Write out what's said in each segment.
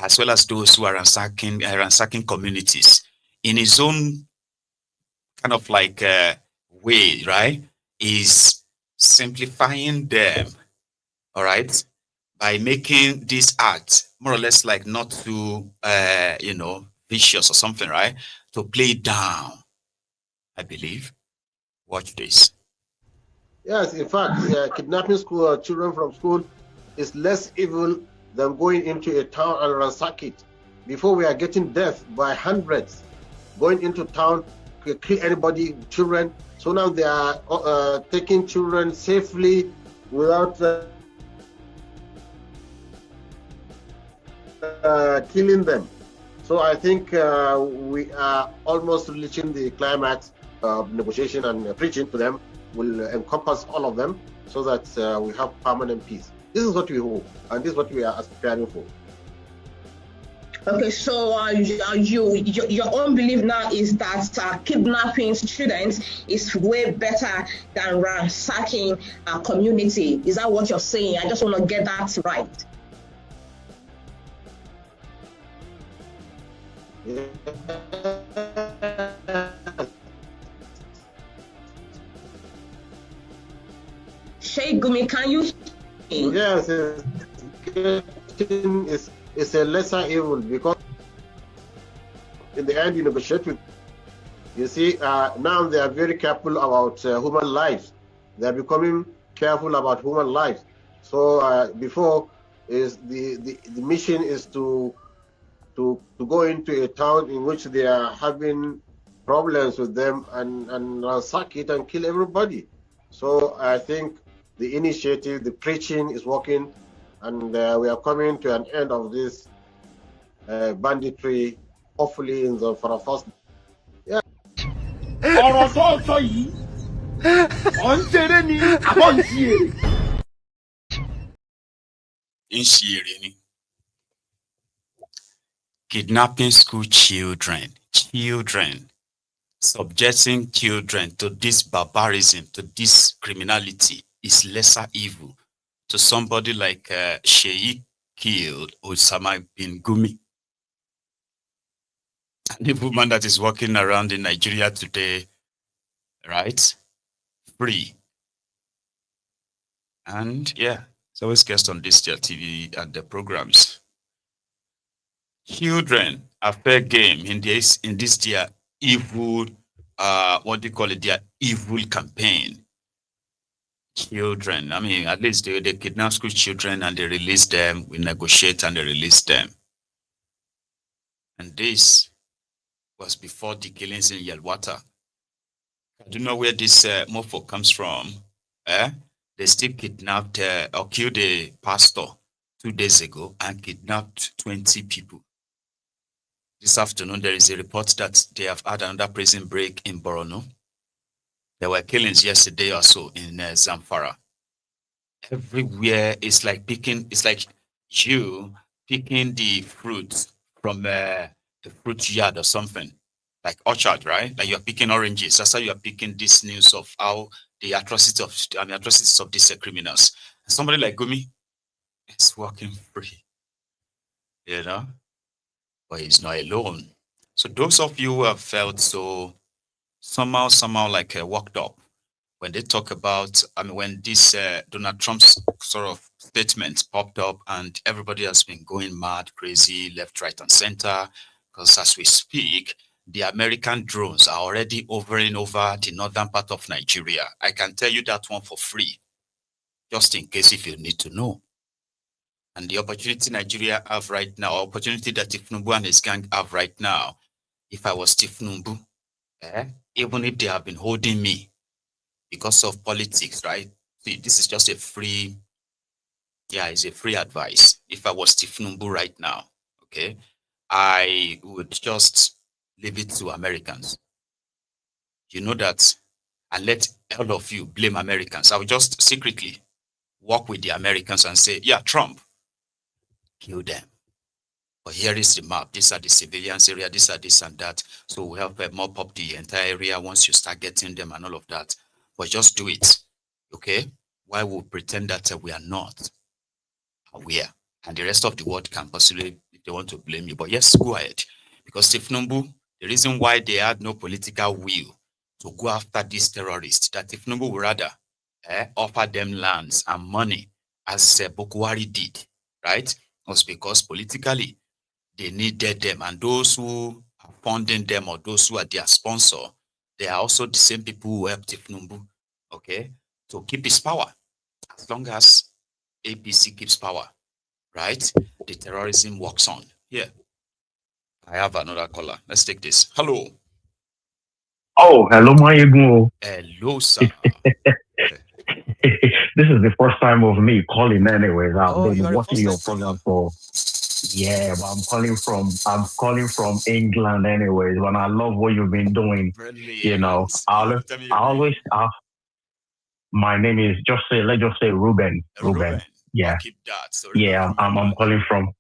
as well as those who are ransacking communities in his own kind of like way, right? Is simplifying them, all right, by making this act more or less like not too, vicious or something, right? To play down, I believe. Watch this. Yes, in fact, kidnapping children from school is less evil than going into a town and ransack it. Before, we are getting death by hundreds, going into town, kill anybody, children. So now they are taking children safely without killing them. So I think we are almost reaching the climax of negotiation, and preaching to them will encompass all of them so that we have permanent peace. This is what we hope, and this is what we are aspiring for. Okay, so your own belief now is that kidnapping students is way better than ransacking a community. Is that what you're saying? I just want to get that right. Sheikh Gumi, can you? Yes, it's a lesser evil, because in the end you negotiate with. You see, now they are very careful about human lives. They are becoming careful about human lives. So before, is the mission is to go into a town in which they are having problems with them and ransack it and kill everybody. So I think the initiative, the preaching is working, and we are coming to an end of this banditry, hopefully for our first. Yeah. Kidnapping school children, subjecting children to this barbarism, to this criminality is lesser evil to somebody like Sheikh killed Osama bin Gumi. The woman that is walking around in Nigeria today, right? Free. And yeah, it's always guest on this TV and the programs. Children are fair game in this their evil, what do you call it, their evil campaign. Children, I mean, at least they kidnap school children and they release them, we negotiate and they release them. And this was before the killings in Yelwata. I don't know where this mofo comes from. They still kidnapped or killed a pastor 2 days ago and kidnapped 20 people. This afternoon, there is a report that they have had another prison break in Borno. There were killings yesterday or so in Zamfara. Everywhere it's like you picking the fruit from the fruit yard or something, like orchard, right? Like you're picking oranges. That's how you're picking this news of how the atrocities of these criminals. Somebody like Gumi is walking free, but he's not alone. So those of you who have felt so somehow like worked up when they talk about, when this Donald Trump's sort of statements popped up and everybody has been going mad, crazy, left, right, and center, because as we speak, the American drones are already hovering over the northern part of Nigeria. I can tell you that one for free, just in case if you need to know. And the opportunity Nigeria have right now, opportunity that Tifnumbu and his gang have right now, if I was Tifnumbu, even if they have been holding me because of politics, right? See, this is just it's a free advice. If I was Tifnumbu right now, okay, I would just leave it to Americans. You know that, and let all of you blame Americans. I would just secretly work with the Americans and say, yeah, Trump, kill them. But here is the map. These are the civilians area. These are this and that. So we'll help mop up the entire area once you start getting them and all of that. But just do it, okay? Why would we pretend that we are not aware? And the rest of the world can possibly they want to blame you. But yes, go ahead. Because Tifnumbu, the reason why they had no political will to go after these terrorists, that Tifnumbu would rather offer them lands and money as Bokwari did, right? Was because politically they needed them, and those who are funding them or those who are their sponsor, they are also the same people who helped Tifnumbu, okay, to keep his power. As long as APC keeps power, right, the terrorism works on. Yeah. I have another caller. Let's take this. Hello. Oh, hello, Maiyegun. Hello, sir. This is the first time of me calling anyways. I've Oh, you been are a watching your first time program for but I'm calling from England anyways. When I love what you've been doing, Brilliant. I always my name is let's just say Ruben. Ruben. Yeah. I'll keep that. So I'm calling from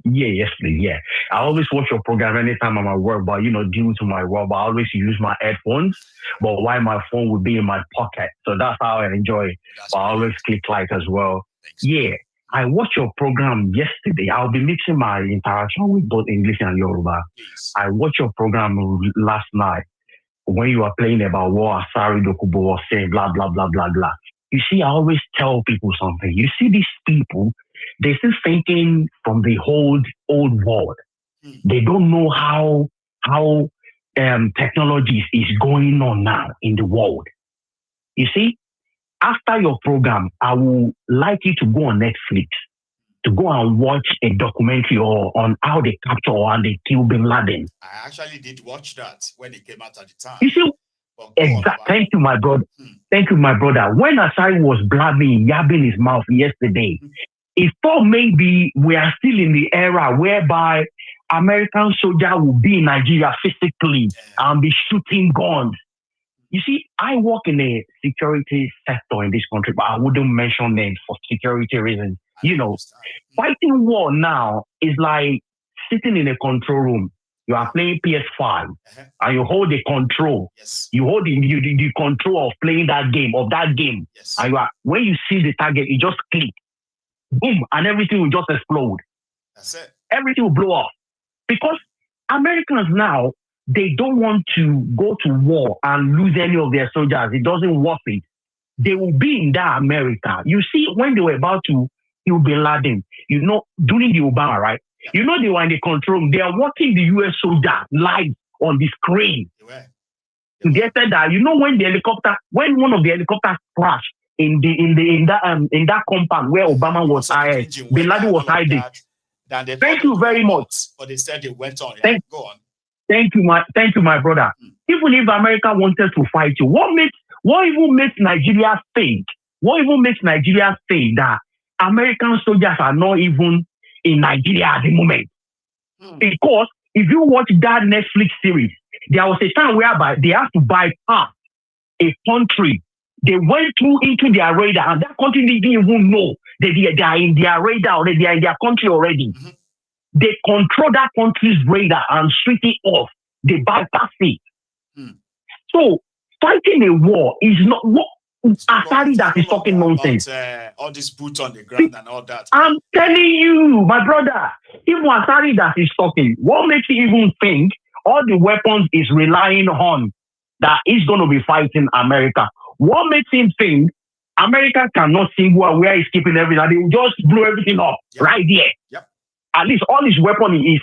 yes, please. Yeah. I always watch your program anytime I'm at work, but due to my work, I always use my headphones. But why my phone would be in my pocket. So that's how I enjoy it. But I always click like as well. Thanks. Yeah. I watched your program yesterday. I'll be mixing my interaction with both English and Yoruba. Please. I watched your program last night when you were playing about what Asari Dokubo was saying, blah, blah, blah, blah, blah. You see, I always tell people something. You see, these people, they're still thinking from the old world. They don't know how technology is going on now in the world. You see, after your program, I would like you to go on Netflix to go and watch a documentary on how they capture and they kill Bin Laden. I actually did watch that when it came out at the time. You see, thank you, my brother. Thank you, my brother. When Asai was blabbing, yabbing his mouth yesterday, it thought maybe we are still in the era whereby American soldiers will be in Nigeria physically and be shooting guns. You see, I work in a security sector in this country, but I wouldn't mention names for security reasons. Fighting war now is like sitting in a control room. You are playing PS5 and you hold the control. Yes. You hold the control of playing that game, Yes. And when you see the target, you just click. Boom, and everything will just explode. That's it. Everything will blow up. Because Americans now, they don't want to go to war and lose any of their soldiers. It doesn't worth it. They will be in that America. You see, when they were about to kill Bin Laden, during the Obama, right? They were in the control room. They are watching the US soldier live on the screen. They said that, when one of the helicopters crashed in that compound where Obama was hired, Bin Laden was hiding. Thank you very much. But they said they went on. Go on. Thank you, my brother. Even if America wanted to fight you, what even makes Nigeria think? What even makes Nigeria think that American soldiers are not even in Nigeria at the moment? Because if you watch that Netflix series, there was a time whereby they have to bypass a country. They went through into their radar, and that country didn't even know that they are in their radar already. They are in their country already. They control that country's radar and switch it off. They bypass it. So fighting a war is not what Asari that is talking nonsense. All this boots on the ground and all that. I'm telling you, my brother, even Asari that is talking, what makes you even think all the weapons is relying on that he's going to be fighting America? What makes him think America cannot see where he's keeping everything? They will just blow everything up right there. Yep. At least all his weapon is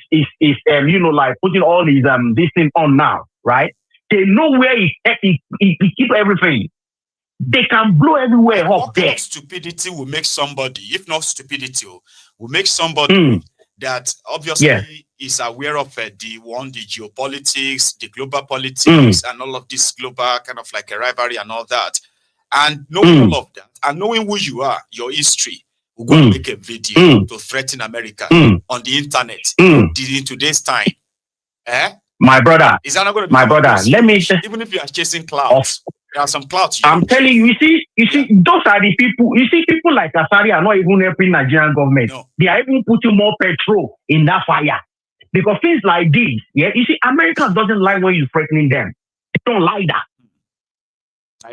like putting all his this thing on now, right? They know where he keep everything. They can blow everywhere up what there. Kind of stupidity will make somebody, if not stupidity, will make somebody that obviously is aware of the geopolitics, the global politics, and all of this global kind of like a rivalry and all that. And knowing all of that, and knowing who you are, your history, we're going to make a video to threaten America on the internet in today's time. My brother, is that not going to be my brother? Let me even if you are chasing clouds, there are some clouds. I'm telling you, you see, those are the people. You see, people like Asari are not even helping Nigerian government. No. They are even putting more petrol in that fire because things like this. Yeah, you see, Americans doesn't like when you're threatening them. They don't like that.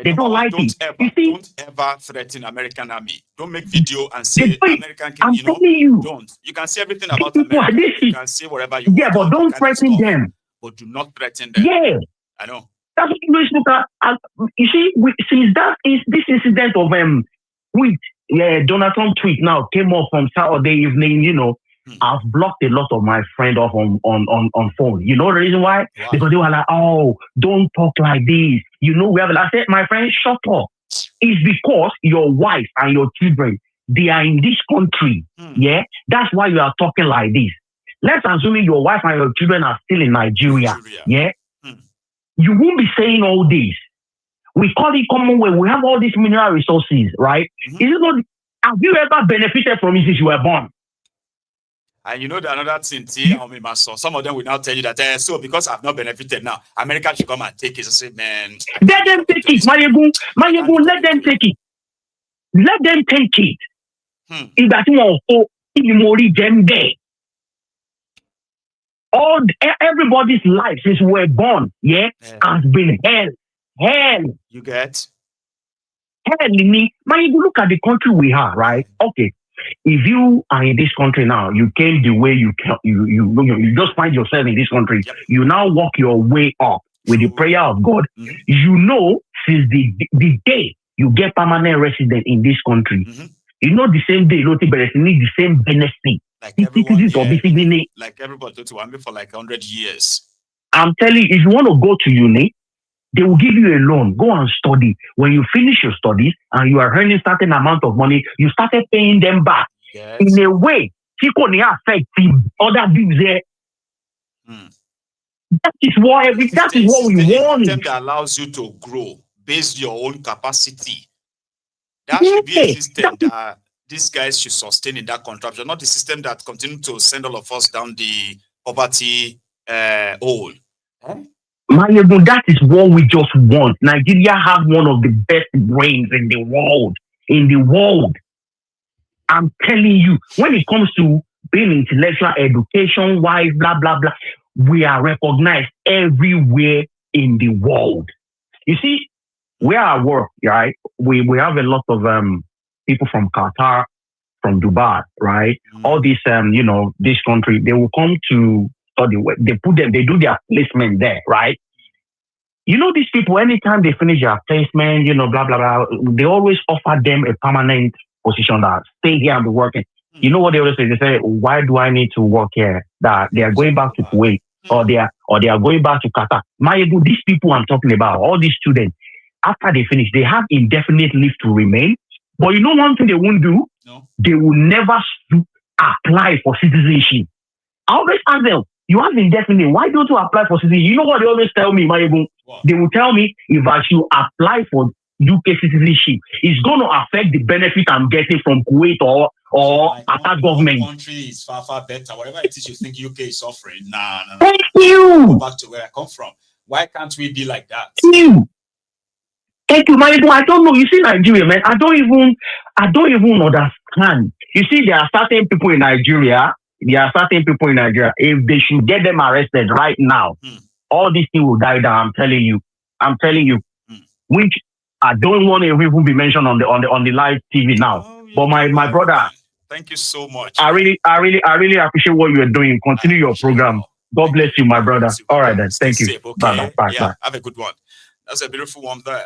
They don't like it. You see, don't ever threaten American army. Don't make video and say American. I'm telling you, don't. You can say everything about America. You can say whatever you want. Yeah, but don't threaten them. But do not threaten them. Yeah, I know. That's what you look at. You see, since this incident of with Donald Trump tweet now came up from Saturday evening, I've blocked a lot of my friends off on phone. You know the reason why? Because they were like, oh, don't talk like this. I said, my friend, shut up. It's because your wife and your children, they are in this country. Yeah, that's why you are talking like this. Let's assume your wife and your children are still in Nigeria. Yeah, you won't be saying all this. We call it Commonwealth. We have all these mineral resources, right? Is it not? Have you ever benefited from it since you were born? And you know that another thing, some of them will now tell you that, so because I've not benefited now, America should come and take it. So say, man. Let them take it, Maiyegun, let them take it. Let them take it. If that's everybody's life since we were born, has been hell. Hell. You get? Hell, Maiyegun, look at the country we are, right? Okay. If you are in this country now, you came the way you just find yourself in this country. Yep. You now walk your way up with the prayer of God. Since the day you get permanent resident in this country, the same day, need the same benefit. Like everybody to for like 100 years. I'm telling you, if you want to go to uni, they will give you a loan. Go and study. When you finish your studies and you are earning certain amount of money, you started paying them back. Yes. In a way, affect other bills there. That is what we want. System that allows you to grow based on your own capacity. That should be a system that these guys should sustain in that contraption, not the system that continue to send all of us down the poverty hole. Maiyegun, that is what we just want. Nigeria has one of the best brains in the world. I'm telling you, when it comes to being intellectual education, wise, blah, blah, blah, we are recognized everywhere in the world. You see, where I work, right, we have a lot of people from Qatar, from Dubai, right? All these, this country, they will come to study. They do their placement there, right? These people, anytime they finish their placement, blah, blah, blah, they always offer them a permanent position that stay here and be working. You know what they always say? They say, why do I need to work here? That they are going back to Kuwait or they are going back to Qatar. Maiyegun, these people I'm talking about, all these students, after they finish, they have indefinite leave to remain. But you know one thing they won't do? No. They will never apply for citizenship. I always ask them, you have indefinite, why don't you apply for citizenship? You know what they always tell me, Maiyegun? They will tell me, if I should apply for UK citizenship, it's going to affect the benefit I'm getting from Kuwait or Qatar government. Country is far, far better. Whatever it is you think UK is offering, nah. Thank you. Go back to where I come from. Why can't we be like that? Thank you, Maiyegun. I don't know. You see, Nigeria, man. I don't even understand. You see, there are certain people in Nigeria. If they should get them arrested right now, all these things will die down. I'm telling you. Which I don't want to even be mentioned on the live TV now. But my brother, thank you so much. I really appreciate what you are doing. Continue your program. God bless you, my brother. All right then. Thank you. Okay. Bye. Have a good one. That's a beautiful one there.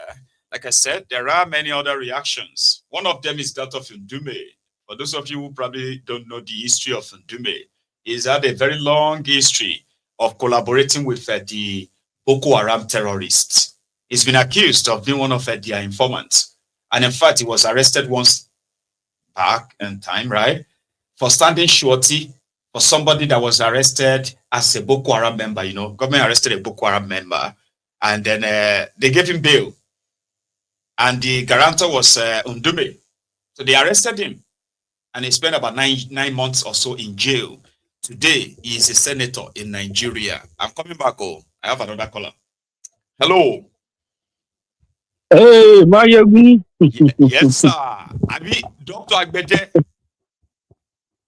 Like I said, there are many other reactions. One of them is that of Ndume. For those of you who probably don't know the history of Ndume, he's had a very long history of collaborating with the Boko Haram terrorists. He's been accused of being one of their informants. And in fact, he was arrested once back in time, right? For standing shorty for somebody that was arrested as a Boko Haram member. Government arrested a Boko Haram member. And then they gave him bail. And the guarantor was Ndume. So they arrested him. And he spent about nine months or so in jail. Today, he is a senator in Nigeria. I'm coming back home. I have another caller. Hello. Hey, Maiyegun. Yes, sir. Dr. Agbede.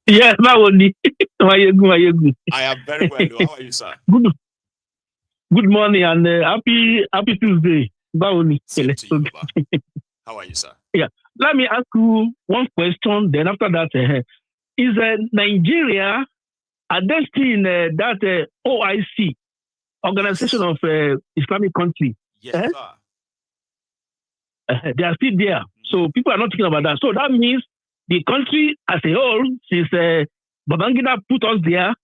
Yes, Maiyegun. I am very well. How are you, sir? Good morning and happy Tuesday. Bawoni. Same to you, Baba. How are you, sir? Yeah. Let me ask you one question. Then after that, is Nigeria, are they still in that OIC, Organization of Islamic Country? Yes, sir. They are still there. So people are not thinking about that. So that means the country as a whole, since Babangida put us there,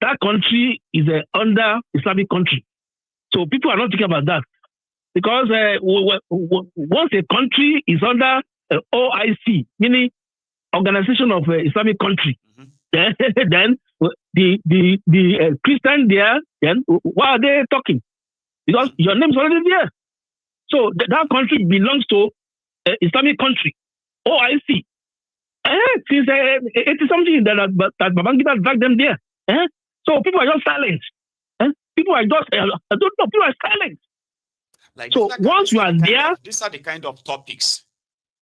that country is under Islamic country. So people are not thinking about that. Because once a country is under OIC, meaning Organization of Islamic Country, then the Christian there, then why are they talking? Because your name is already there. So that country belongs to Islamic country, OIC. Since 80-something that Babangida dragged them there. So people are just silent. People are just, I don't know, people are silent. Like so once you are there, these are the kind of topics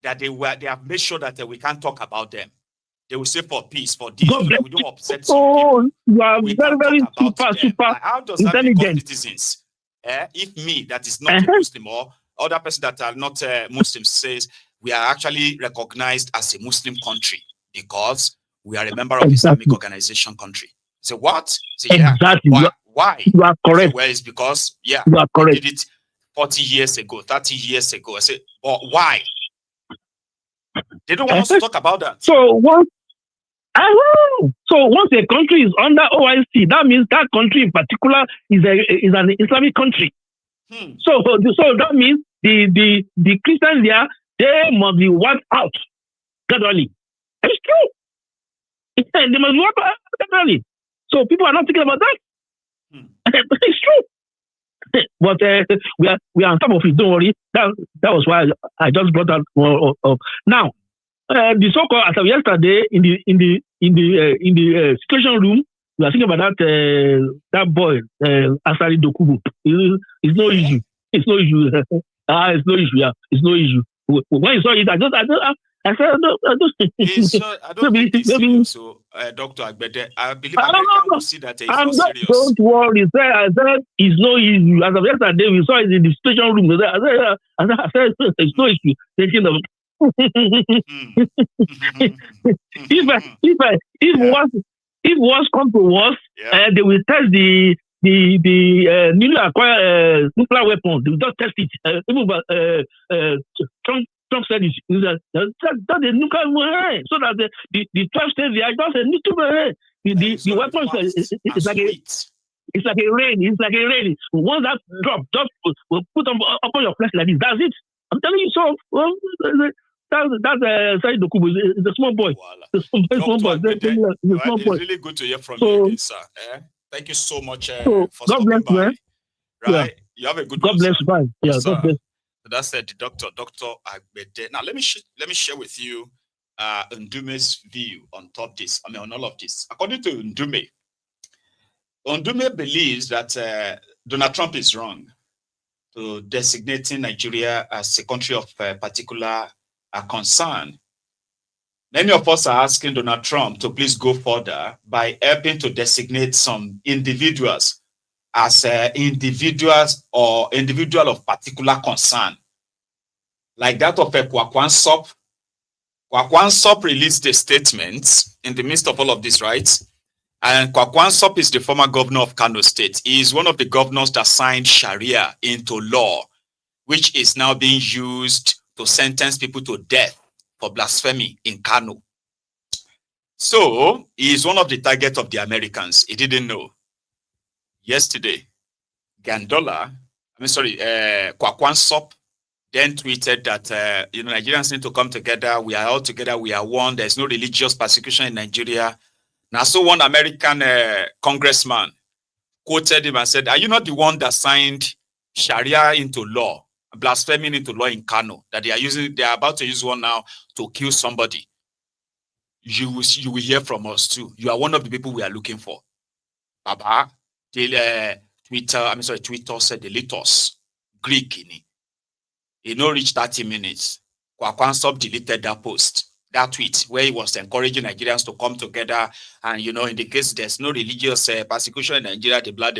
that they have made sure that we can't talk about them. They will say for peace, for this, so that we don't upset some people. You are we very, very super like, how does that become citizens? If me, that is not a Muslim, or other person that are not Muslims, says we are actually recognized as a Muslim country because we are a member of the Islamic organization country. So what? So, exactly. Why? You are correct. Well, it's because you are correct. We did it 40 years ago, 30 years ago. I say, but why? They don't want us to talk about that. So once a country is under OIC, that means that country in particular is an Islamic country. So that means the Christians there, they must be wiped out gradually. It's true. They must be wiped out gradually. So people are not thinking about that. It's true. But we are on top of it. Don't worry. That was why I just brought that up. Now, the so-called as of yesterday in the situation room, we are thinking about that boy Asari Dokubu. It's no issue. It's no issue. It's no issue. Yeah, it's no issue. When you saw it, I said, I don't think it's serious. So, Dr. Agbede, I believe America will see that it's not serious. Don't worry. I said, it's no issue. As of yesterday, we saw it in the situation room. I said it's no issue. Thinking of if worse come to worse, they will test the newly acquired nuclear weapon. They will just test it. Even Trump said it. That's a nuclear weapon. So that the 12 states they are just a nuclear weapon. The weapon is like a it's like a rain. It's like a rain. Once that drop, just put upon your flesh like this. That's it. I'm telling you so. That's Said Dokubu. It's a small boy. It's really good to hear from you again, sir. Thank you so much for stopping by. Right? Yeah. You have a good God bless you. Bye. Yeah, God bless. That's the Dr. Agbede. Now let me share with you Ndume's view on on all of this. According to Ndume believes that Donald Trump is wrong to designating Nigeria as a country of particular concern. Many of us are asking Donald Trump to please go further by helping to designate some individuals as individuals or individual of particular concern, like that of Kwakwan Sop. Kwakwan Sop released a statement in the midst of all of this, right? And Kwakwan Sop is the former governor of Kano State. He is one of the governors that signed Sharia into law, which is now being used to sentence people to death for blasphemy in Kano. So he is one of the targets of the Americans. He didn't know. Yesterday, Kwakwan Sop then tweeted that Nigerians need to come together. We are all together. We are one. There's no religious persecution in Nigeria. Now, so one American congressman quoted him and said, "Are you not the one that signed Sharia into law, blasphemy into law in Kano, that they are about to use one now to kill somebody? You will hear from us too. You are one of the people we are looking for." Baba, Twitter said delete us. Greek in it. It no reach 30 minutes. Kwakwan Sop deleted that post, that tweet, where he was encouraging Nigerians to come together. And, in the case there's no religious persecution in Nigeria, the blah,